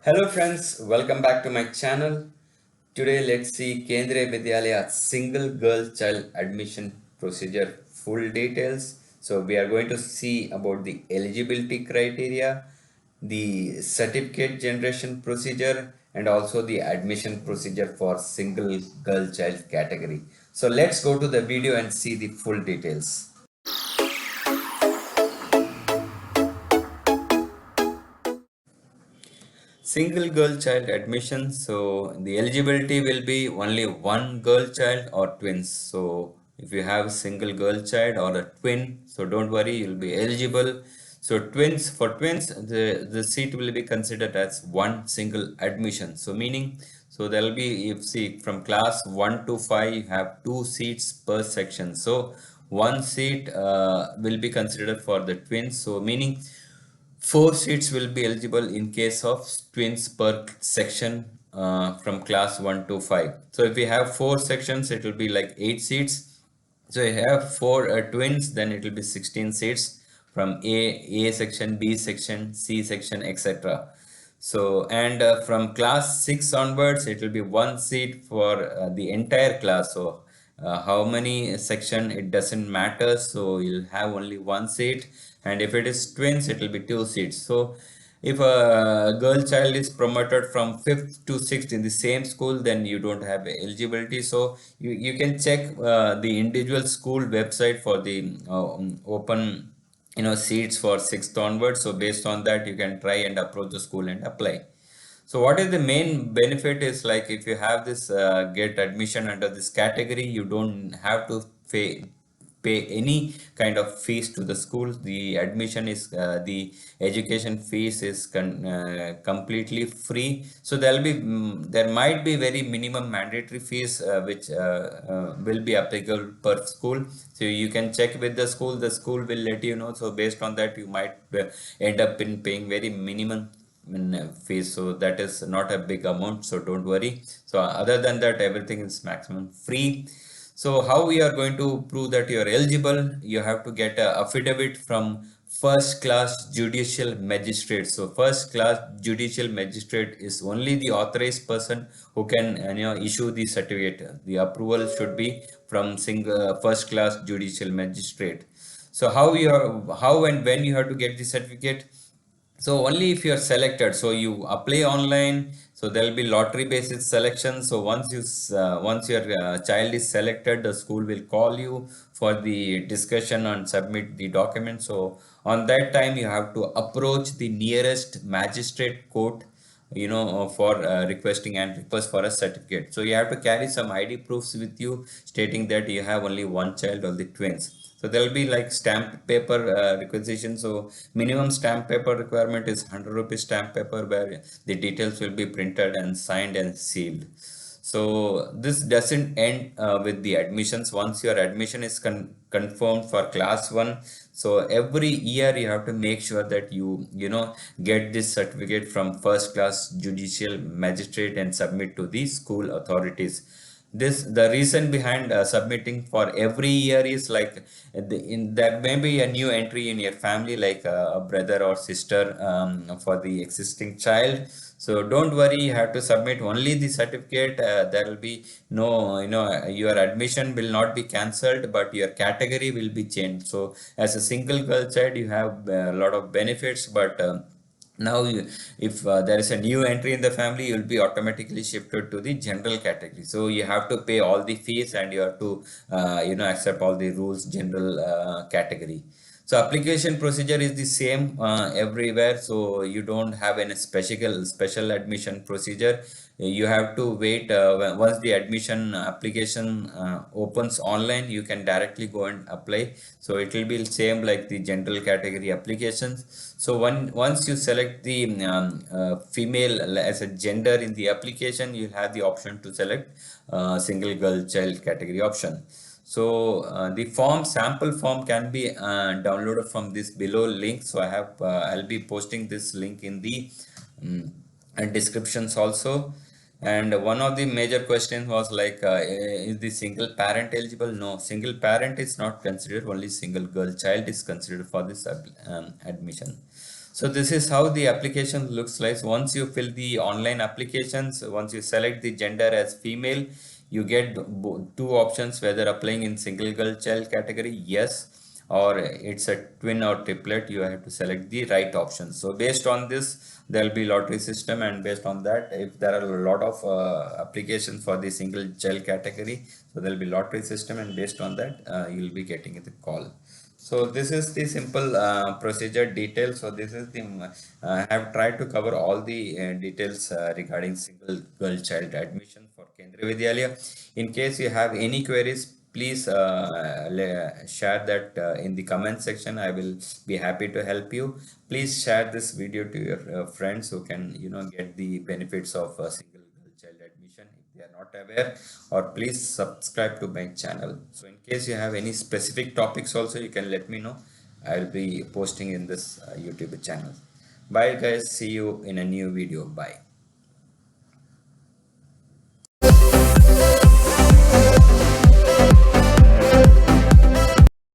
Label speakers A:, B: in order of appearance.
A: Hello friends, welcome back to my channel. Today let's see Kendriya Vidyalaya single girl child admission procedure full details. So we are going to see about the eligibility criteria, the certificate generation procedure and also the admission procedure for single girl child category. So let's go to the video and see the full details. Single girl child admission. So the eligibility will be only one girl child or twins. So if you have a single girl child or a twin, so don't worry, you'll be eligible. So twins, the seat will be considered as one single admission. So meaning, so there'll be, if see from class 1 to 5, you have two seats per section. So one seat will be considered for the twins. So meaning four seats will be eligible in case of twins per section from class 1 to 5. So if we have four sections, it will be like 8 seats. So you have four twins, then it will be 16 seats from A section, B section, C section, etc. So, and from class 6 onwards, it will be one seat for the entire class. So, how many section, it doesn't matter. So, you'll have only one seat. And if it is twins, it will be two seats. So, if a girl child is promoted from 5th to 6th in the same school, then you don't have eligibility. So, you can check the individual school website for the open seats for 6th onwards. So based on that, you can try and approach the school and apply. So what is the main benefit is, like, if you have this get admission under this category, you don't have to pay any kind of fees to the school. The admission is the education fees is completely free. So there might be very minimum mandatory fees which will be applicable per school. So you can check with the school will let you know. So based on that, you might end up in paying very minimum fees. So that is not a big amount, so don't worry. So other than that, everything is maximum free. So how we are going to prove that you are eligible? You have to get a affidavit from first class judicial magistrate. So first class judicial magistrate is only the authorized person who can issue the certificate. The approval should be from single first class judicial magistrate. So how and when you have to get the certificate? So only if you are selected. So you apply online. So there will be lottery basis selection. So once your child is selected, the school will call you for the discussion and submit the document. So on that time, you have to approach the nearest magistrate court, for requesting and request for a certificate. So you have to carry some ID proofs with you stating that you have only one child or the twins. So there will be like stamp paper requisition. So minimum stamp paper requirement is 100 rupees stamp paper, where the details will be printed and signed and sealed. So this doesn't end with the admissions. Once your admission is confirmed for class 1, so every year you have to make sure that you get this certificate from first class judicial magistrate and submit to the school authorities. The reason behind submitting for every year is like, there may be a new entry in your family, like a brother or sister for the existing child. So don't worry, you have to submit only the certificate. There will be no, your admission will not be cancelled, but your category will be changed. So as a single girl child, you have a lot of benefits, but now if there is a new entry in the family, you will be automatically shifted to the general category. So you have to pay all the fees, and you have to accept all the rules general category. So application procedure is the same everywhere. So you don't have any special admission procedure. You have to wait once the admission application opens online, you can directly go and apply. So it will be same like the general category applications. So once you select the female as a gender in the application, you'll have the option to select single girl child category option. So the sample form can be downloaded from this below link. So I'll be posting this link in the descriptions also. And one of the major questions was like, is the single parent eligible? No, single parent is not considered. Only single girl child is considered for this admission. So this is how the application looks like. Once you fill the online applications, once you select the gender as female, you get two options, whether applying in single girl child category, yes, or it's a twin or triplet, you have to select the right option. So based on this, there will be lottery system, and based on that, if there are a lot of applications for the single child category, so there will be lottery system, and based on that, you will be getting the call. So this is the simple procedure detail. So this is the I have tried to cover all the details regarding single girl child admission for Kendriya Vidyalaya. In case you have any queries, please share that in the comment section. I will be happy to help you. Please share this video to your friends who can get the benefits of single girl child admission if they are not aware, or please subscribe to my channel. So in case you have any specific topics also, you can let me know. I'll be posting in this YouTube channel. Bye guys, see you in a new video. Bye.